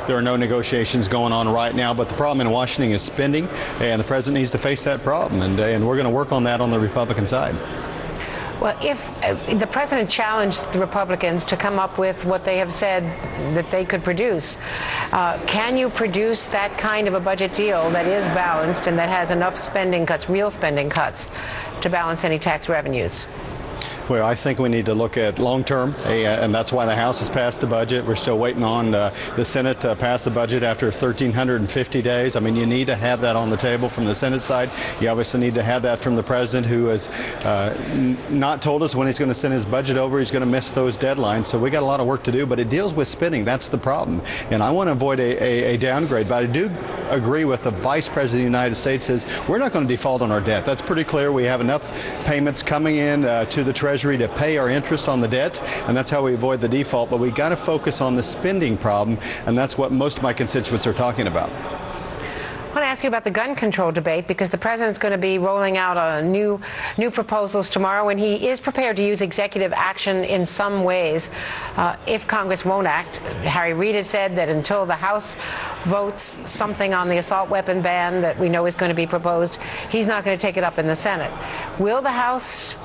there are no negotiations going on right now. But the problem in Washington is spending, and the president needs to face that problem. And we're going to work on that on the Republican side. Well, if the president challenged the Republicans to come up with what they have said that they could produce, can you produce that kind of a budget deal that is balanced and that has enough spending cuts, real spending cuts, to balance any tax revenues? Well, I think we need to look at long-term, and that's why the House has passed the budget. We're still waiting on the Senate to pass the budget after 1,350 days. I mean, you need to have that on the table from the Senate side. You obviously need to have that from the president, who has not told us when he's going to send his budget over. He's going to miss those deadlines. So we got a lot of work to do, but it deals with spending. That's the problem. And I want to avoid a downgrade, but I do agree with the Vice President of the United States says we're not going to default on our debt. That's pretty clear. We have enough payments coming in to the Treasury to pay our interest on the debt, and that's how we avoid the default. But we got to focus on the spending problem, and that's what most of my constituents are talking about. I want to ask you about the gun control debate, because the president's going to be rolling out new proposals tomorrow, and he is prepared to use executive action in some ways if Congress won't act. Harry Reid has said that until the House votes something on the assault weapon ban that we know is going to be proposed, he's not going to take it up in the Senate. Will the House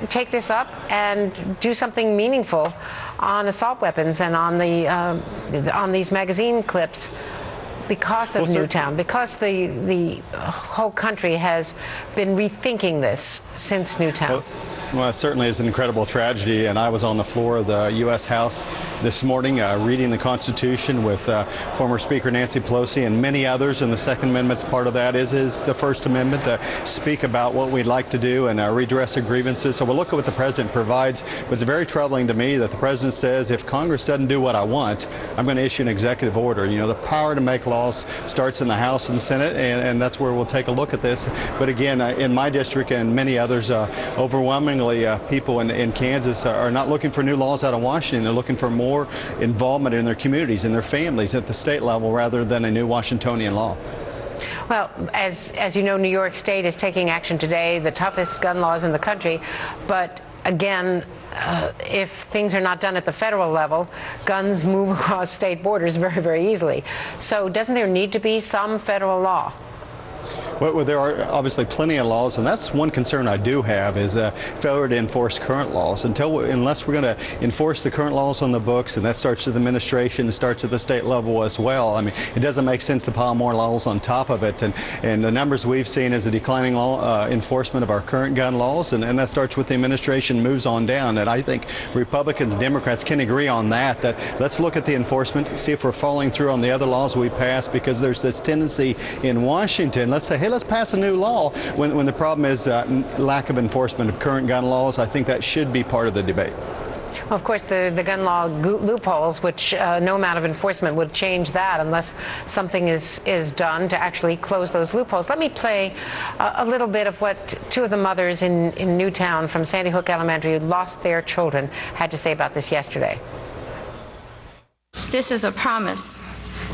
take this up and do something meaningful on assault weapons and on these magazine clips? Because of Newtown, because the whole country has been rethinking this since Newtown. Well, it certainly is an incredible tragedy, and I was on the floor of the U.S. House this morning reading the Constitution with former Speaker Nancy Pelosi and many others, and the Second Amendment's part of that is the First Amendment to speak about what we'd like to do and redress our grievances. So we'll look at what the president provides, but it's very troubling to me that the president says if Congress doesn't do what I want, I'm going to issue an executive order. You know, the power to make laws starts in the House and Senate, and that's where we'll take a look at this. But again, in my district and many others, overwhelmingly people in Kansas are not looking for new laws out of Washington. They're looking for more involvement in their communities and their families at the state level rather than a new Washingtonian law. Well, as you know, New York State is taking action today, the toughest gun laws in the country. But again, if things are not done at the federal level, guns move across state borders very, very easily. So doesn't there need to be some federal law? Well, there are obviously plenty of laws, and that's one concern I do have is failure to enforce current laws. Unless we're going to enforce the current laws on the books, and that starts with the administration, it starts at the state level as well. I mean, it doesn't make sense to pile more laws on top of it. And the numbers we've seen is a declining law enforcement of our current gun laws, and that starts with the administration, moves on down. And I think Republicans, Democrats can agree on that let's look at the enforcement, see if we're following through on the other laws we pass, because there's this tendency in Washington, let's say, hey, let's pass a new law when the problem is lack of enforcement of current gun laws. I think that should be part of the debate. Well, of course, the gun law loopholes, which no amount of enforcement would change that unless something is done to actually close those loopholes. Let me play a little bit of what two of the mothers in Newtown from Sandy Hook Elementary who lost their children had to say about this yesterday. This is a promise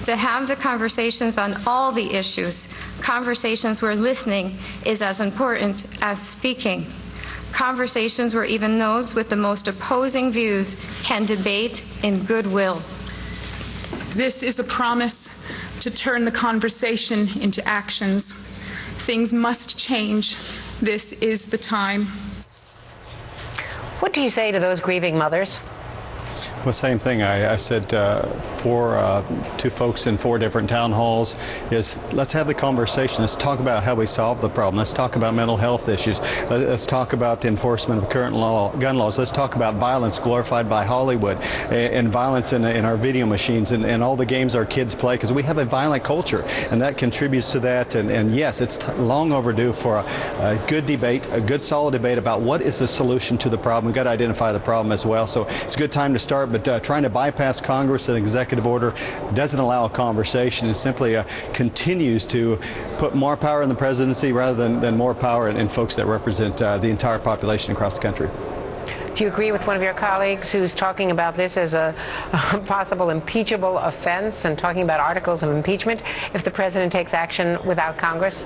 to have the conversations on all the issues, conversations where listening is as important as speaking, conversations where even those with the most opposing views can debate in goodwill. This is a promise to turn the conversation into actions. Things must change. This is the time. What do you say to those grieving mothers? Well, same thing. I said to folks in 4 different town halls is let's have the conversation. Let's talk about how we solve the problem. Let's talk about mental health issues. Let's talk about the enforcement of current gun laws. Let's talk about violence glorified by Hollywood and violence in our video machines and all the games our kids play, because we have a violent culture, and that contributes to that. And yes, it's long overdue for a good debate, a good solid debate about what is the solution to the problem. We've got to identify the problem as well. So it's a good time to start. But trying to bypass Congress with an executive order doesn't allow a conversation. It simply continues to put more power in the presidency rather than more power in folks that represent the entire population across the country. Do you agree with one of your colleagues who's talking about this as a possible impeachable offense and talking about articles of impeachment if the president takes action without Congress?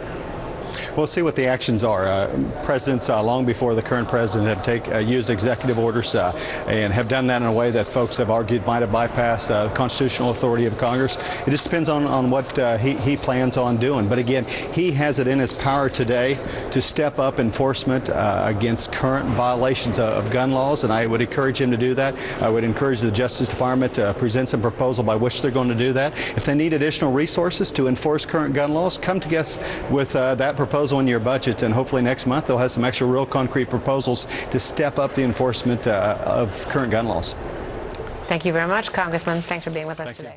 We'll see what the actions are. Presidents, long before the current president, have used executive orders and have done that in a way that folks have argued might have bypassed the constitutional authority of Congress. It just depends on what he plans on doing. But again, he has it in his power today to step up enforcement against current violations of gun laws, and I would encourage him to do that. I would encourage the Justice Department to present some proposal by which they're going to do that. If they need additional resources to enforce current gun laws, come to us with that proposal in your budget, and hopefully next month they'll have some extra real concrete proposals to step up the enforcement of current gun laws. Thank you very much, Congressman. Thanks for being with us today.